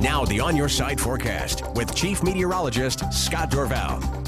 Now the On Your Side forecast with Chief Meteorologist Scott Dorval.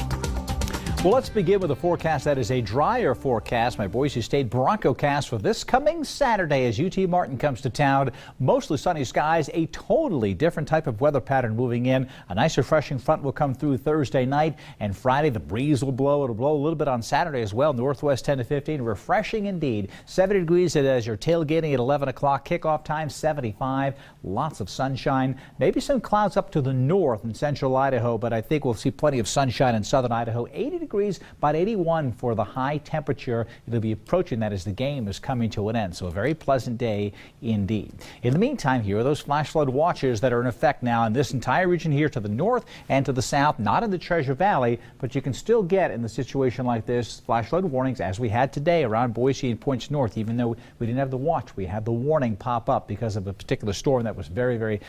Well, let's begin with a forecast that is a drier forecast. My Boise State Broncocast for this coming Saturday as UT Martin comes to town. Mostly sunny skies, a totally different type of weather pattern moving in. A nice refreshing front will come through Thursday night, and Friday the breeze will blow. It'll blow a little bit on Saturday as well. Northwest 10 to 15. Refreshing indeed. 70 degrees as you're tailgating at 11 o'clock. Kickoff time 75. Lots of sunshine. Maybe some clouds up to the north in central Idaho, but I think we'll see plenty of sunshine in southern Idaho. 80 degrees, about 81 for the high temperature. It'll be approaching that as the game is coming to an end. So a very pleasant day indeed. In the meantime, here are those flash flood watches that are in effect now in this entire region here to the north and to the south, not in the Treasure Valley, but you can still get in the situation like this flash flood warnings as we had today around Boise and points north. Even though we didn't have the watch, we had the warning pop up because of a particular storm that was very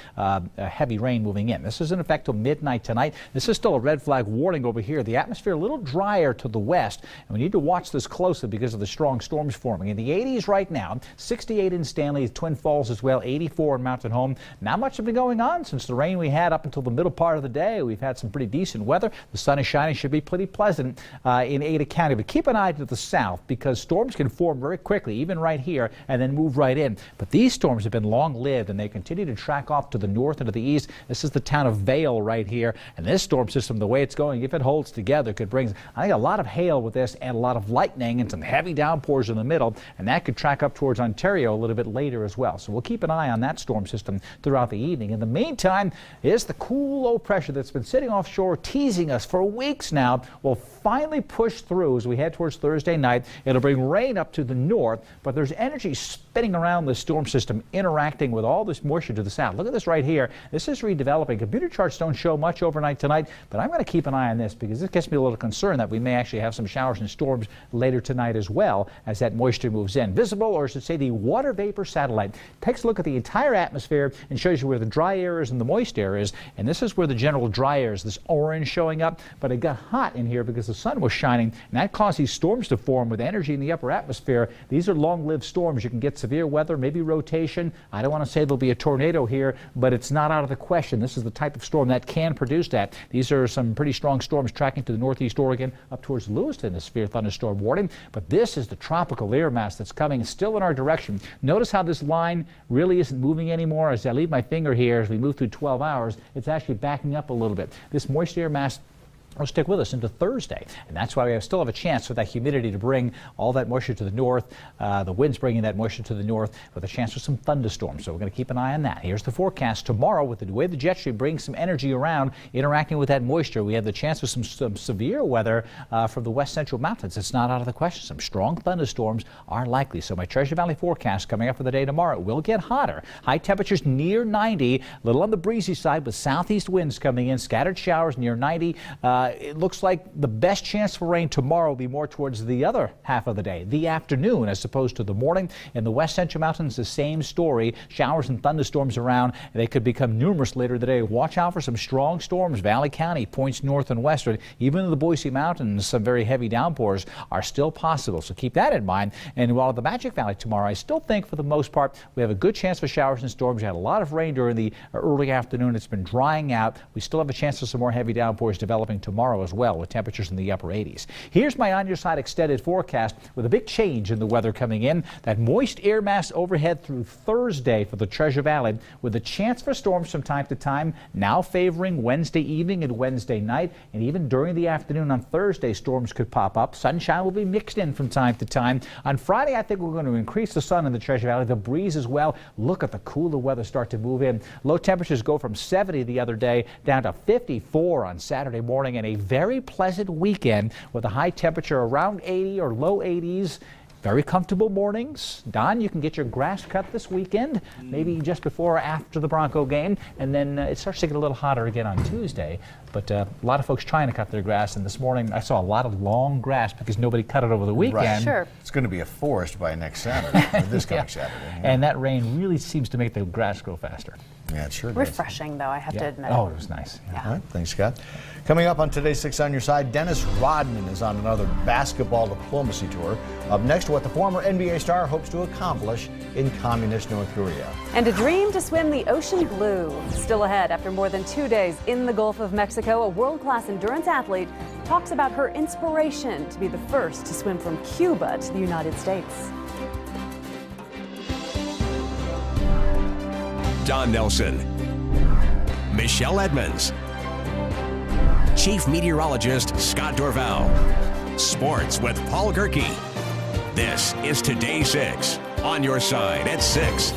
heavy rain moving in. This is in effect till midnight tonight. This is still a red flag warning over here. The atmosphere a little drier to the west, and we need to watch this closely because of the strong storms forming. In the 80s right now, 68 in Stanley, Twin Falls as well, 84 in Mountain Home. Not much has been going on since the rain we had up until the middle part of the day. We've had some pretty decent weather. The sun is shining, should be pretty pleasant in Ada County, but keep an eye to the south because storms can form very quickly, even right here, and then move right in. But these storms have been long-lived, and they continue to track off to the north and to the east. This is the town of Vail right here, and this storm system, the way it's going, if it holds together, could bring, I think, a lot of hail with this and a lot of lightning and some heavy downpours in the middle, and that could track up towards Ontario a little bit later as well. So we'll keep an eye on that storm system throughout the evening. In the meantime, is the cool low pressure that's been sitting offshore teasing us for weeks now will finally push through as we head towards Thursday night. It'll bring rain up to the north, but there's energy spinning around the storm system interacting with all this moisture to the south. Look at this right here. This is redeveloping. Computer charts don't show much overnight tonight, but I'm going to keep an eye on this because this gets me a little concerned that we may actually have some showers and storms later tonight as well as that moisture moves in. Visible, or I should say the water vapor satellite, takes a look at the entire atmosphere and shows you where the dry air is and the moist air is, and this is where the general dry air is, this orange showing up, but it got hot in here because the sun was shining, and that caused these storms to form with energy in the upper atmosphere. These are long-lived storms. You can get severe weather, maybe rotation. I don't want to say there'll be a tornado here, but it's not out of the question. This is the type of storm that can produce that. These are some pretty strong storms tracking to the northeast Oregon up towards Lewiston, a severe thunderstorm warning, but this is the tropical air mass that's coming still in our direction. Notice how this line really isn't moving anymore. As I leave my finger here, as we move through 12 hours, it's actually backing up a little bit. This moist air mass will stick with us into Thursday, and that's why we still have a chance for that humidity to bring all that moisture to the north. The wind's bringing that moisture to the north with a chance for some thunderstorms, so we're going to keep an eye on that. Here's the forecast tomorrow. With the way the jet stream brings some energy around, interacting with that moisture, we have the chance for some severe weather from the west central mountains. It's not out of the question. Some strong thunderstorms are likely. So my Treasure Valley forecast coming up for the day tomorrow, it will get hotter. High temperatures near 90, a little on the breezy side with southeast winds coming in, scattered showers near 90. It looks like the best chance for rain tomorrow will be more towards the other half of the day, the afternoon, as opposed to the morning. In the west central mountains, the same story. Showers and thunderstorms around. They could become numerous later today. Watch out for some strong storms. Valley County, points north and westward. Even in the Boise Mountains, some very heavy downpours are still possible. So keep that in mind. And while the Magic Valley tomorrow, I still think for the most part, we have a good chance for showers and storms. We had a lot of rain during the early afternoon. It's been drying out. We still have a chance for some more heavy downpours developing tomorrow as well, with temperatures in the upper 80s. Here's my On Your Side extended forecast with a big change in the weather coming in. That moist air mass overhead through Thursday for the Treasure Valley, with a chance for storms from time to time, now favoring Wednesday evening and Wednesday night, and even during the afternoon on Thursday, storms could pop up. Sunshine will be mixed in from time to time. On Friday, I think we're going to increase the sun in the Treasure Valley, the breeze as well. Look at the cooler weather start to move in. Low temperatures go from 70 the other day down to 54 on Saturday morning, and a very pleasant weekend with a high temperature around 80 or low 80s. Very comfortable mornings. Don, you can get your grass cut this weekend, maybe just before or after the Bronco game, and then it starts to get a little hotter again on Tuesday. But a lot of folks trying to cut their grass, and this morning I saw a lot of long grass because nobody cut it over the weekend. Right. Sure. It's going to be a forest by next Saturday, or this coming Saturday. Yeah. And that rain really seems to make the grass grow faster. Yeah, it sure does. Refreshing, though, I have to admit. Oh, it was nice. Yeah. All right, thanks, Scott. Coming up on today's 6 on Your Side, Dennis Rodman is on another basketball diplomacy tour. Up next, what the former NBA star hopes to accomplish in communist North Korea. And a dream to swim the ocean blue. Still ahead, after more than 2 days in the Gulf of Mexico, a world-class endurance athlete talks about her inspiration to be the first to swim from Cuba to the United States. Don Nelson, Michelle Edmonds, Chief Meteorologist Scott Dorval, Sports with Paul Gerke. This is Today 6 on your side at 6.